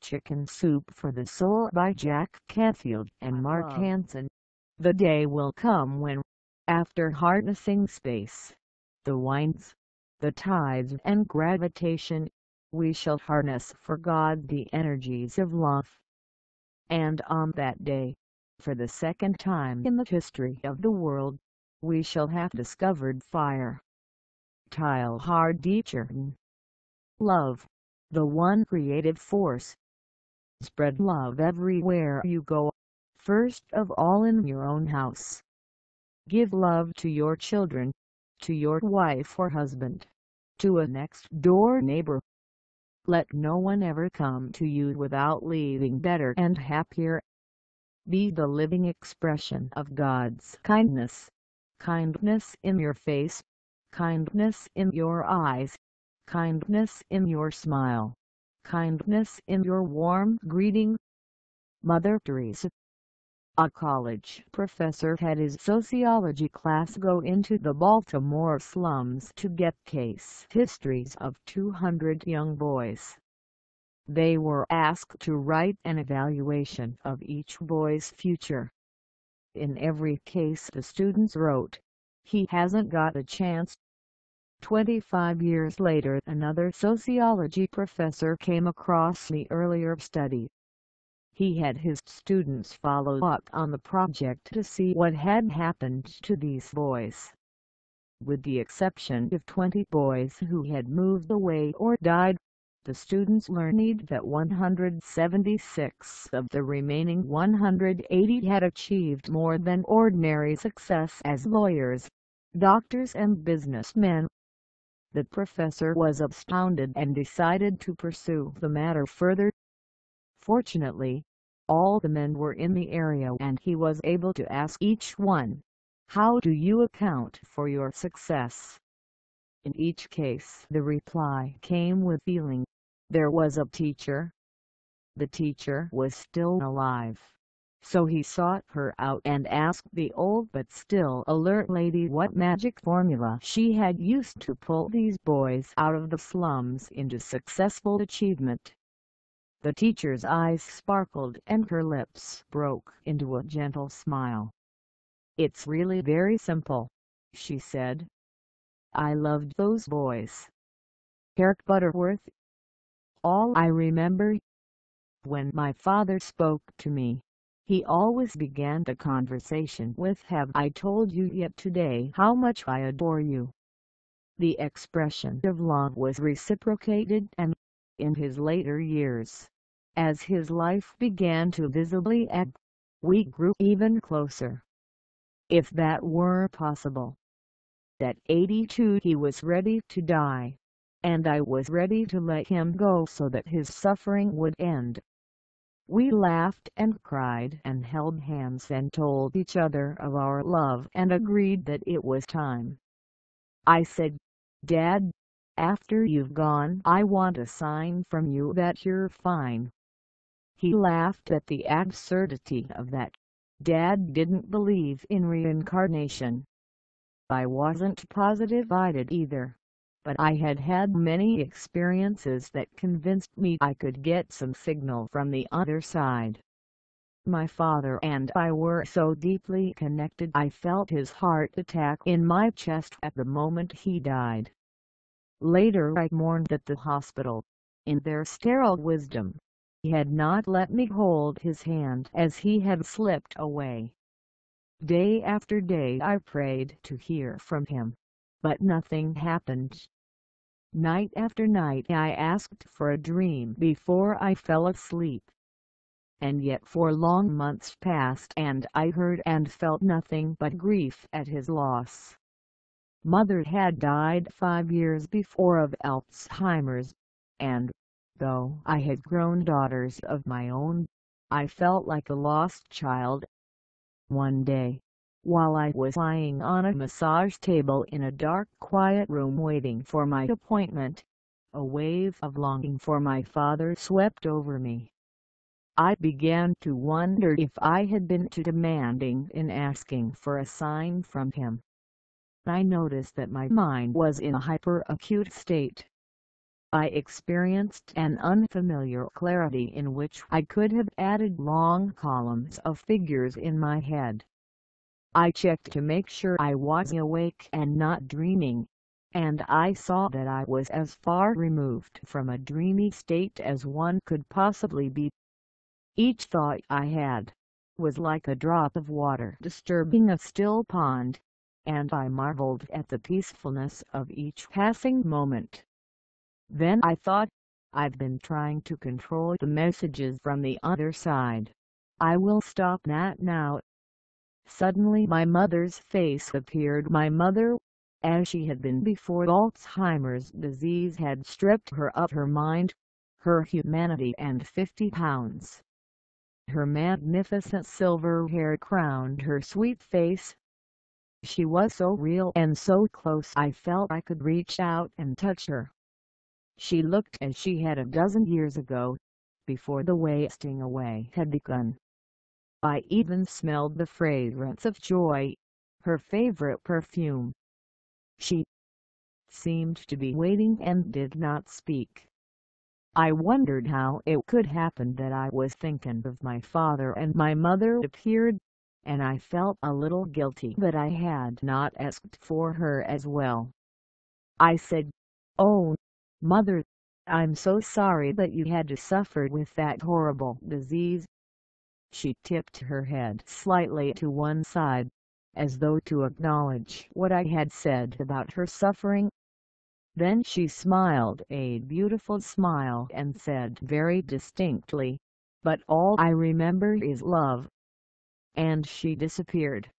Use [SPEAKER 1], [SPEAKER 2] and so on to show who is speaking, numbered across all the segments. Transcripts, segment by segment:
[SPEAKER 1] Chicken Soup for the Soul by Jack Canfield and Mark Hansen. The day will come when, after harnessing space, the winds, the tides and gravitation, we shall harness for God the energies of love. And on that day, for the second time in the history of the world, we shall have discovered fire. Teilhard de Chardin. Love, the one creative force. Spread love everywhere you go, first of all in your own house. Give love to your children, to your wife or husband, to a next-door neighbor. Let no one ever come to you without leaving better and happier. Be the living expression of God's kindness. Kindness in your face, kindness in your eyes, kindness in your smile, kindness in your warm greeting. Mother Teresa. A college professor had his sociology class go into the Baltimore slums to get case histories of 200 young boys. They were asked to write an evaluation of each boy's future. In every case the students wrote, "He hasn't got a chance." 25 years later another sociology professor came across the earlier study. He had his students follow up on the project to see what had happened to these boys. With the exception of 20 boys who had moved away or died, the students learned that 176 of the remaining 180 had achieved more than ordinary success as lawyers, doctors and businessmen. The professor was astounded and decided to pursue the matter further. Fortunately, all the men were in the area and he was able to ask each one, "How do you account for your success?" In each case the reply came with feeling. There was a teacher. The teacher was still alive, so he sought her out and asked the old but still alert lady what magic formula she had used to pull these boys out of the slums into successful achievement. The teacher's eyes sparkled and her lips broke into a gentle smile. "It's really very simple," she said. "I loved those boys." Eric Butterworth. All I remember, when my father spoke to me, he always began the conversation with, "Have I told you yet today how much I adore you?" The expression of love was reciprocated and, in his later years, as his life began to visibly ebb, we grew even closer. If that were possible. At 82 he was ready to die, and I was ready to let him go so that his suffering would end. We laughed and cried and held hands and told each other of our love and agreed that it was time. I said, "Dad, after you've gone I want a sign from you that you're fine." He laughed at the absurdity of that. Dad didn't believe in reincarnation. I wasn't positive I did either, but I had had many experiences that convinced me I could get some signal from the other side. My father and I were so deeply connected I felt his heart attack in my chest at the moment he died. Later I mourned at the hospital, in their sterile wisdom, had not let me hold his hand as he had slipped away. Day after day I prayed to hear from him, but nothing happened. Night after night I asked for a dream before I fell asleep. And yet 4 long months passed and I heard and felt nothing but grief at his loss. Mother had died 5 years before of Alzheimer's, and, though I had grown daughters of my own, I felt like a lost child. One day, while I was lying on a massage table in a dark quiet room waiting for my appointment, a wave of longing for my father swept over me. I began to wonder if I had been too demanding in asking for a sign from him. I noticed that my mind was in a hyperacute state. I experienced an unfamiliar clarity in which I could have added long columns of figures in my head. I checked to make sure I was awake and not dreaming, and I saw that I was as far removed from a dreamy state as one could possibly be. Each thought I had was like a drop of water disturbing a still pond, and I marveled at the peacefulness of each passing moment. Then I thought, I've been trying to control the messages from the other side. I will stop that now. Suddenly my mother's face appeared. My mother, as she had been before Alzheimer's disease had stripped her of her mind, her humanity and 50 pounds. Her magnificent silver hair crowned her sweet face. She was so real and so close I felt I could reach out and touch her. She looked as she had a dozen years ago, before the wasting away had begun. I even smelled the fragrance of joy, her favorite perfume. She seemed to be waiting and did not speak. I wondered how it could happen that I was thinking of my father and my mother appeared, and I felt a little guilty that I had not asked for her as well. I said, "Oh, Mother, I'm so sorry that you had to suffer with that horrible disease." She tipped her head slightly to one side, as though to acknowledge what I had said about her suffering. Then she smiled a beautiful smile and said very distinctly, "But all I remember is love." And she disappeared.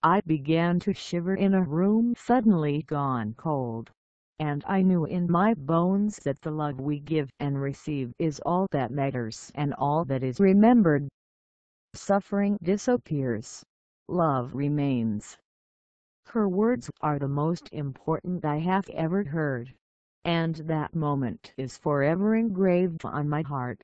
[SPEAKER 1] I began to shiver in a room suddenly gone cold, and I knew in my bones that the love we give and receive is all that matters and all that is remembered. Suffering disappears. Love remains. Her words are the most important I have ever heard, and that moment is forever engraved on my heart.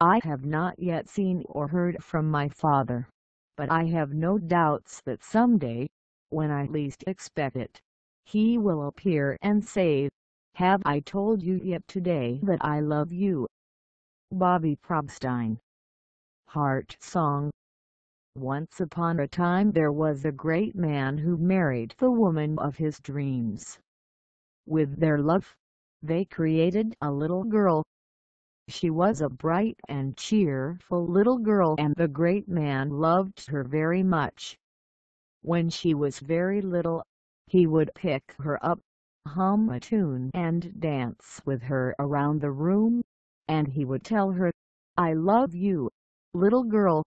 [SPEAKER 1] I have not yet seen or heard from my father, but I have no doubts that someday, when I least expect it, he will appear and say, "Have I told you yet today that I love you?" Bobby Probstein. Heart Song. Once upon a time there was a great man who married the woman of his dreams. With their love, they created a little girl. She was a bright and cheerful little girl and the great man loved her very much. When she was very little, he would pick her up, hum a tune and dance with her around the room, and he would tell her, "I love you, little girl."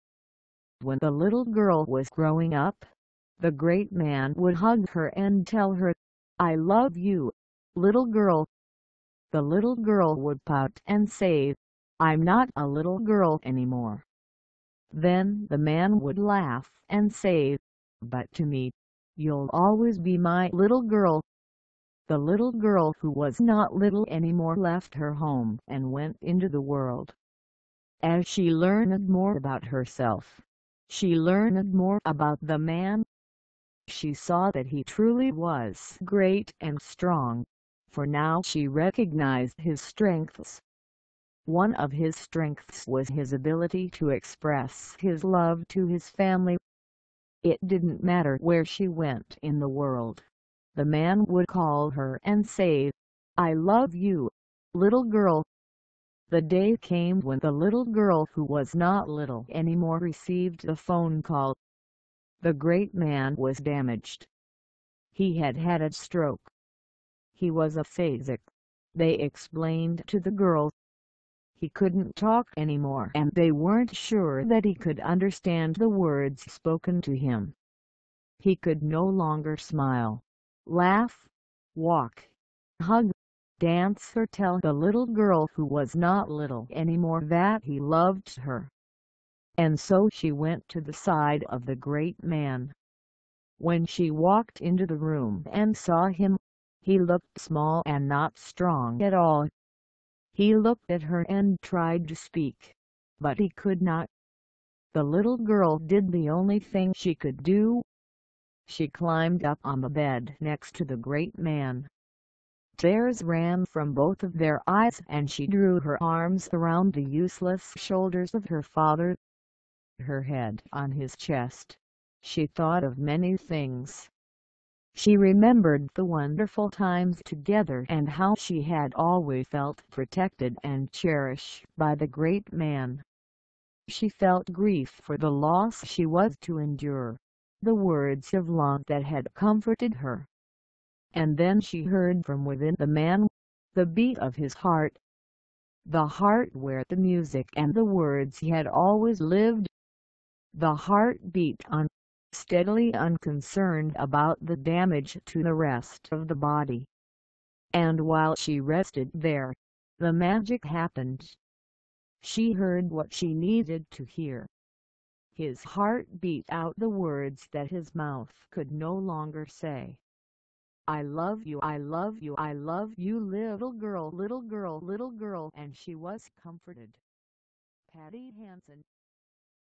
[SPEAKER 1] When the little girl was growing up, the great man would hug her and tell her, "I love you, little girl." The little girl would pout and say, "I'm not a little girl anymore." Then the man would laugh and say, "But to me, you'll always be my little girl." The little girl who was not little anymore left her home and went into the world. As she learned more about herself, she learned more about the man. She saw that he truly was great and strong, for now she recognized his strengths. One of his strengths was his ability to express his love to his family. It didn't matter where she went in the world. The man would call her and say, "I love you, little girl." The day came when the little girl who was not little anymore received a phone call. The great man was damaged. He had had a stroke. He was aphasic, they explained to the girl. He couldn't talk anymore and they weren't sure that he could understand the words spoken to him. He could no longer smile, laugh, walk, hug, dance or tell the little girl who was not little anymore that he loved her. And so she went to the side of the great man. When she walked into the room and saw him, he looked small and not strong at all. He looked at her and tried to speak, but he could not. The little girl did the only thing she could do. She climbed up on the bed next to the great man. Tears ran from both of their eyes, and she drew her arms around the useless shoulders of her father, her head on his chest. She thought of many things. She remembered the wonderful times together and how she had always felt protected and cherished by the great man. She felt grief for the loss she was to endure, the words of love that had comforted her. And then she heard from within the man, the beat of his heart, the heart where the music and the words had always lived. The heart beat on, steadily, unconcerned about the damage to the rest of the body. And while she rested there, the magic happened. She heard what she needed to hear. His heart beat out the words that his mouth could no longer say. I love you, I love you, I love you, little girl, little girl, little girl, and she was comforted. Patty Hansen